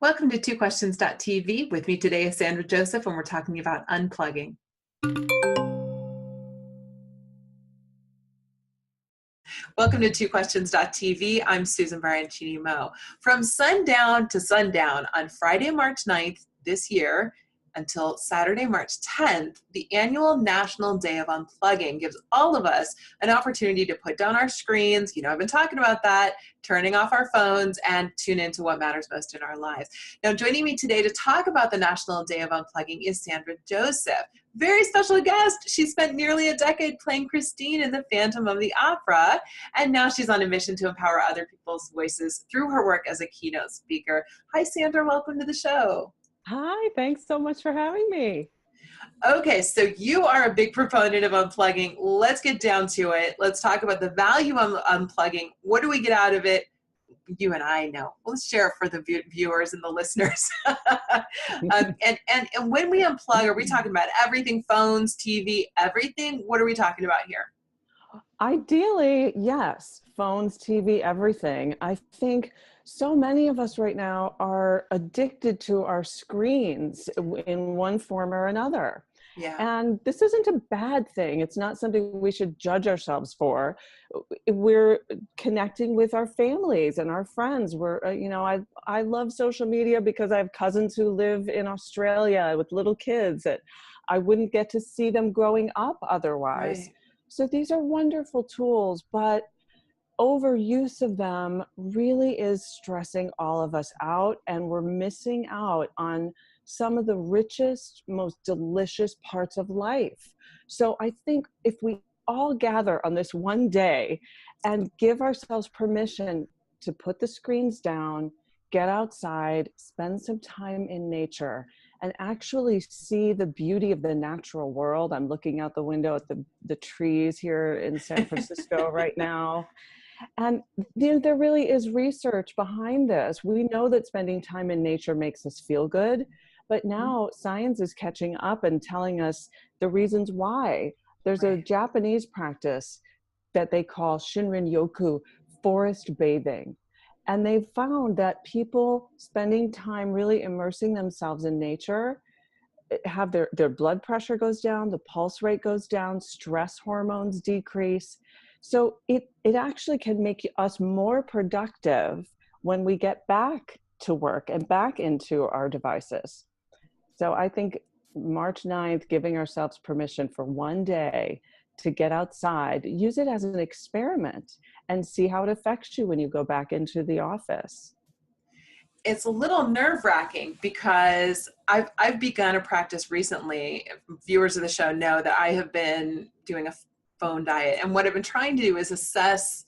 Welcome to TwoQuestions.tv. With me today is Sandra Joseph, and we're talking about unplugging. Welcome to TwoQuestions.tv. I'm Susan Baroncini-Moe. From sundown to sundown on Friday, March 9th this year until Saturday, March 10th, the annual National Day of Unplugging gives all of us an opportunity to put down our screens. You know, I've been talking about that, turning off our phones and tune into what matters most in our lives. Now, joining me today to talk about the National Day of Unplugging is Sandra Joseph. Very special guest. She spent nearly a decade playing Christine in the Phantom of the Opera, and now she's on a mission to empower other people's voices through her work as a keynote speaker. Hi, Sandra. Welcome to the show. Hi, thanks so much for having me. Okay, so you are a big proponent of unplugging. Let's get down to it. Let's talk about the value of unplugging. What do we get out of it? You and I know. Let's share it for the viewers and the listeners. And when we unplug, are we talking about everything, phones, TV, everything? What are we talking about here? Ideally, yes, phones, TV, everything. I think so many of us right now are addicted to our screens in one form or another. Yeah. And this isn't a bad thing. It's not something we should judge ourselves for. We're connecting with our families and our friends. I love social media because I have cousins who live in Australia with little kids that I wouldn't get to see them growing up otherwise. Right. So these are wonderful tools, but overuse of them really is stressing all of us out, and we're missing out on some of the richest, most delicious parts of life. So I think if we all gather on this one day and give ourselves permission to put the screens down, get outside, spend some time in nature, and actually see the beauty of the natural world. I'm looking out the window at the trees here in San Francisco right now. And there really is research behind this. We know that spending time in nature makes us feel good, but now science is catching up and telling us the reasons why. There's a Japanese practice that they call Shinrin-yoku, forest bathing. And they've found that people spending time really immersing themselves in nature have their blood pressure goes down, the pulse rate goes down, stress hormones decrease. So it actually can make us more productive when we get back to work and back into our devices. So I think March 9th, giving ourselves permission for one day to get outside, use it as an experiment and see how it affects you when you go back into the office. It's a little nerve-wracking because I've begun a practice recently. Viewers of the show know that I have been doing a phone diet, and what I've been trying to do is assess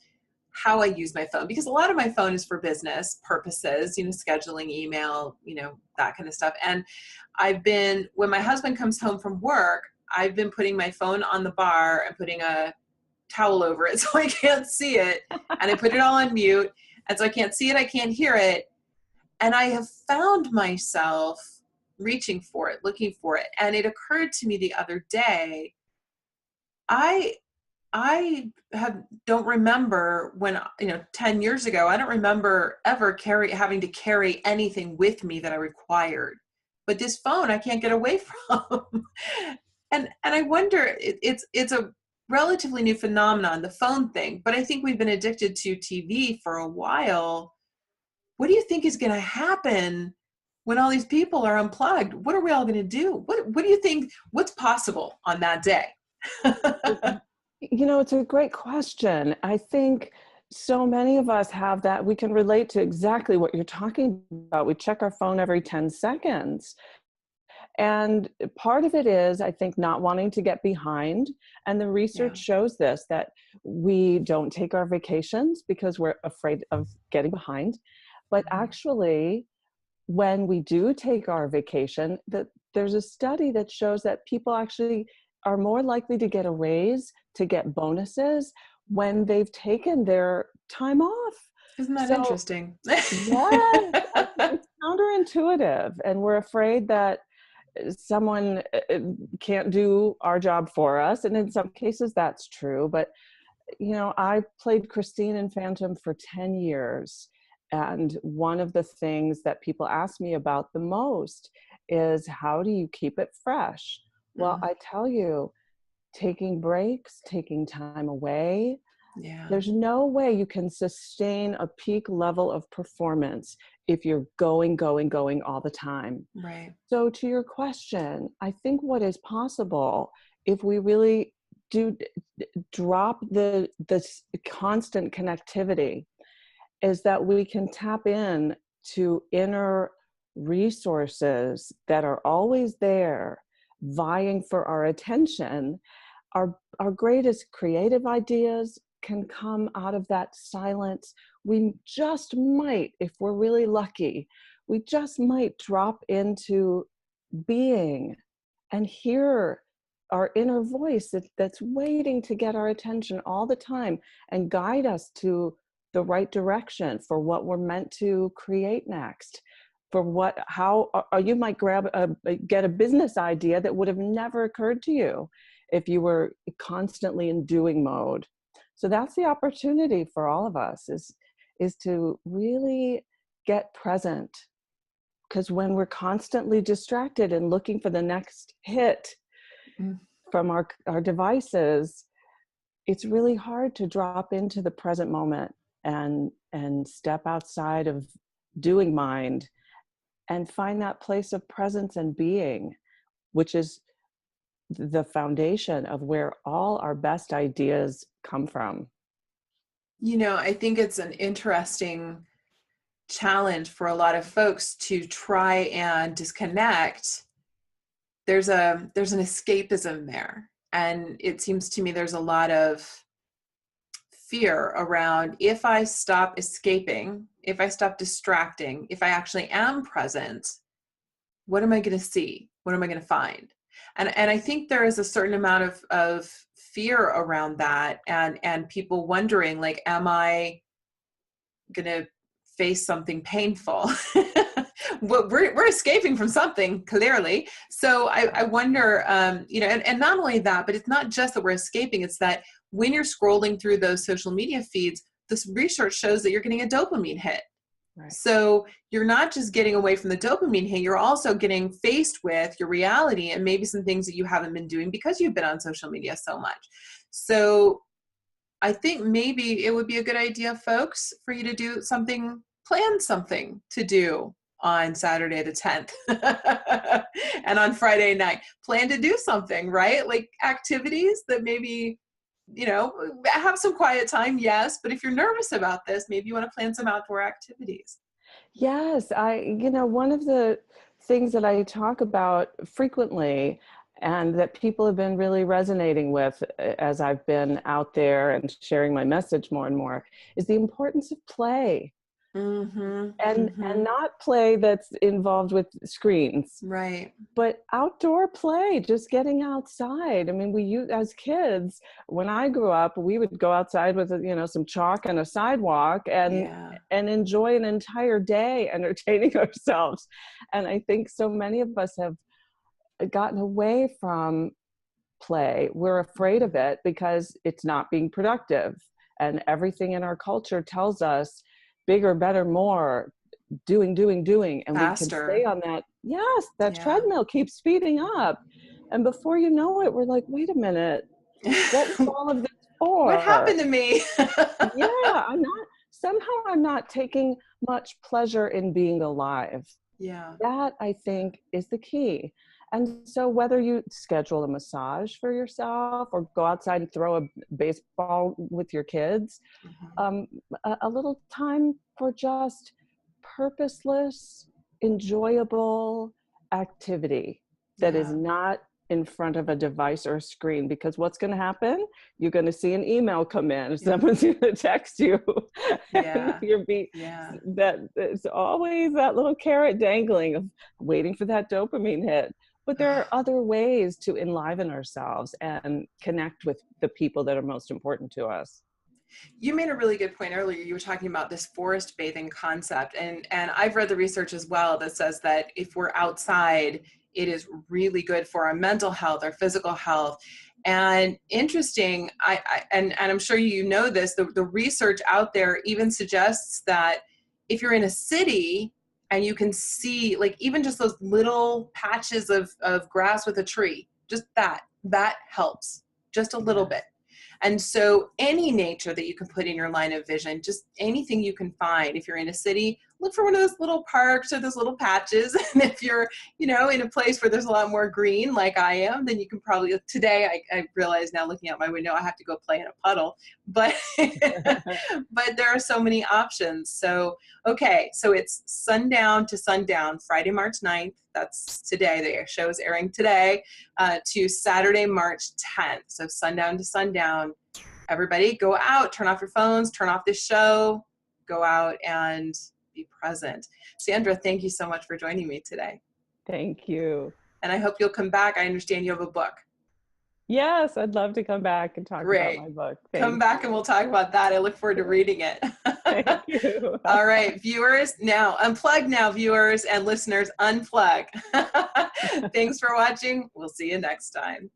how I use my phone, because a lot of my phone is for business purposes, scheduling, email, that kind of stuff. And when my husband comes home from work, I've been putting my phone on the bar and putting a towel over it so I can't see it, and I put it all on mute, and so I can't see it, I can't hear it. And I have found myself reaching for it, looking for it. And it occurred to me the other day, I don't remember when, 10 years ago, I don't remember ever having to carry anything with me that I required. But this phone, I can't get away from. And I wonder, it's a relatively new phenomenon, the phone thing, but I think we've been addicted to TV for a while. What do you think is going to happen when all these people are unplugged? What are we all going to do? What do you think, what's possible on that day? It's a great question. I think so many of us have that. We can relate to exactly what you're talking about. We check our phone every 10 seconds. And part of it is, I think, not wanting to get behind. And the research shows this, that we don't take our vacations because we're afraid of getting behind. But actually, when we do take our vacation, there's a study that shows that people actually are more likely to get a raise, to get bonuses when they've taken their time off. Isn't that interesting? Yeah, it's counterintuitive. And we're afraid that someone can't do our job for us. And in some cases that's true. But, I played Christine in Phantom for 10 years. And one of the things that people ask me about the most is, how do you keep it fresh? Well, Mm. I tell you, taking breaks, taking time away, Yeah. there's no way you can sustain a peak level of performance if you're going all the time. Right. So to your question, I think what is possible if we really do drop this constant connectivity is that we can tap in to inner resources that are always there, vying for our attention. Our greatest creative ideas can come out of that silence. We just might, if we're really lucky, we just might drop into being and hear our inner voice that's waiting to get our attention all the time and guide us to the right direction for what we're meant to create next. For what, how, or you might get a business idea that would have never occurred to you if you were constantly in doing mode. So that's the opportunity for all of us, is to really get present. Because when we're constantly distracted and looking for the next hit Mm. from our devices, it's really hard to drop into the present moment and step outside of doing mind and find that place of presence and being, which is the foundation of where all our best ideas come from. I think it's an interesting challenge for a lot of folks to try and disconnect. There's an escapism there. And it seems to me there's a lot of fear around, if I stop escaping, if I stop distracting, if I actually am present, what am I going to see? What am I going to find? And I think there is a certain amount of fear around that, and people wondering, like, am I going to face something painful? Well, we're escaping from something, clearly. So I wonder, and not only that, but it's not just that we're escaping, it's that when you're scrolling through those social media feeds, this research shows that you're getting a dopamine hit. Right. So you're not just getting away from the dopamine hit, you're also getting faced with your reality and maybe some things that you haven't been doing because you've been on social media so much. So I think maybe it would be a good idea, folks, for you to do something, plan something to do on Saturday the 10th and on Friday night. Plan to do something, right? Like activities that maybe, have some quiet time, yes, but if you're nervous about this, maybe you want to plan some outdoor activities. Yes, one of the things that I talk about frequently and that people have been really resonating with as I've been out there and sharing my message more and more is the importance of play. Mm-hmm, And mm-hmm. not play that's involved with screens, Right. but outdoor play, just getting outside. I mean, as kids, when I grew up, we would go outside with some chalk and a sidewalk Yeah. and enjoy an entire day entertaining ourselves. And I think so many of us have gotten away from play. We're afraid of it because it's not being productive, and everything in our culture tells us bigger, better, more, doing, and we can stay Faster. on that. Yes, that Yeah. treadmill keeps speeding up, and before you know it, we're like, wait a minute, what was all of this What for? happened to me? Yeah, I'm not taking much pleasure in being alive. Yeah. That, I think, is the key. And so whether you schedule a massage for yourself or go outside and throw a baseball with your kids, Mm-hmm. a little time for just purposeless, enjoyable activity that is Yeah. not in front of a device or a screen. Because what's going to happen? You're going to see an email come in, Yeah. someone's going to text you, and Yeah. Yeah. that it's always that little carrot dangling of waiting for that dopamine hit. But there are other ways to enliven ourselves and connect with the people that are most important to us. You made a really good point earlier. You were talking about this forest bathing concept, and I've read the research as well that says that if we're outside, it is really good for our mental health, our physical health. And interesting, and I'm sure you know this, the research out there even suggests that if you're in a city and you can see like even just those little patches of grass with a tree, just that helps just a little bit. And so any nature that you can put in your line of vision, just anything you can find. If you're in a city, look for one of those little parks or those little patches. And if you're, in a place where there's a lot more green like I am, then you can probably, today I realize now looking out my window, I have to go play in a puddle, but, but there are so many options. So, okay. So it's sundown to sundown, Friday, March 9th. That's today. The show is airing today, to Saturday, March 10th. So sundown to sundown. Everybody go out, turn off your phones, turn off this show, go out and be present. Sandra, thank you so much for joining me today. Thank you. And I hope you'll come back. I understand you have a book. Yes, I'd love to come back and talk about my book. Come back and we'll talk about that. I look forward to reading it. Thank you. All right, viewers, now unplug now, viewers and listeners, unplug. Thanks for watching. We'll see you next time.